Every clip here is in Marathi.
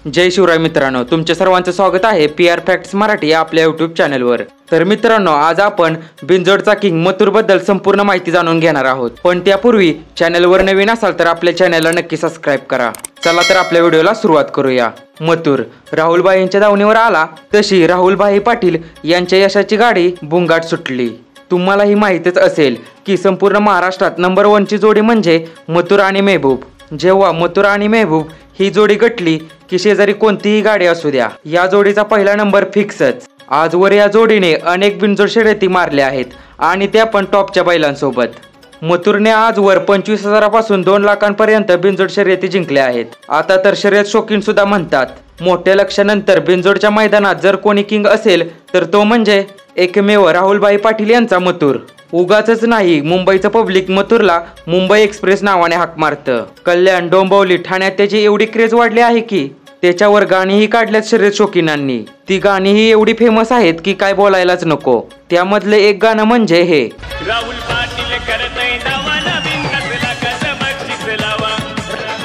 जय शिवराय मित्रांनो, तुमच्या सर्वांचं स्वागत आहे PR फॅक्ट्स मराठी या आपल्या YouTube चॅनलवर। तर मित्रांनो, आज आपण बिंजोडचा किंग मथुर बद्दल संपूर्ण माहिती जाणून घेणार आहोत। पण त्यापूर्वी चॅनलवर नवीन असाल तर आपल्या चॅनलला नक्की सबस्क्राइब करा। चला तर आपल्या व्हिडिओला सुरुवात करूया। मथुर राहुलभाई यांच्या दावणीवर आला तशी राहुलभाई पाटील यांच्या यशाची गाडी बुंगाट सुटली। तुम्हाला ही माहितीच असेल की संपूर्ण महाराष्ट्रात नंबर 1 ची जोडी म्हणजे मथुर आणि महबूब। जेव्हा मथुर आणि महबूब ही जोडी गटली की शेजारी कोणतीही गाडी असू द्या, या जोडीचा पहिला नंबर फिक्सच। आजवर या जोडीने अनेक बिनजोड शर्यती मारल्या आहेत आणि त्या पण टॉपच्या बैलांसोबत। मथुरने आजवर 25,000 पासून 2 लाखांपर्यंत बिनजोड शर्यती जिंकल्या आहेत। आता तर शर्यत शौकीन सुद्धा म्हणतात, मोठ्या लक्षानंतर बिनजोडच्या मैदानात जर कोणी किंग असेल तर तो म्हणजे एकमेव राहुलभाई पाटील यांचा मथुर। उगाचच नाही, मुंबईचं पब्लिक मथुरला मुंबई एक्सप्रेस नावाने हाक मारतं। कल्याण, डोंबिवली, ठाण्यात त्याची एवढी क्रेज वाढली आहे की त्याच्यावर गाणीही काढल्यात शर्यत शौकीनांनी। ती गाणीही एवढी फेमस आहेत की काय बोलायलाच नको। त्यामधले एक गाणं म्हणजे हे। राहुल पाटील करतय दावाना बिनकसला कसं बक्षीस लावा,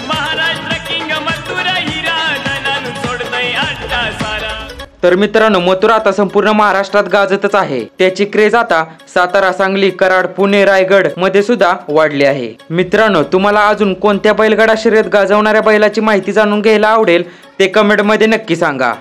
महाराष्ट्र किंग मथुर हिरा नानू सोडतय अट्टा सारा। तर मित्रांनो, मथुर आता संपूर्ण महाराष्ट्रात गाजतच आहे। त्याची क्रेज आता सातारा, सांगली, कराड, पुणे, रायगड मध्ये सुद्धा वाढली आहे। मित्रांनो, तुम्हाला अजून कोणत्या बैलगाडा शर्यत गाजवणाऱ्या बैलाची माहिती जाणून घ्यायला आवडेल ते कमेंट मध्ये नक्की सांगा।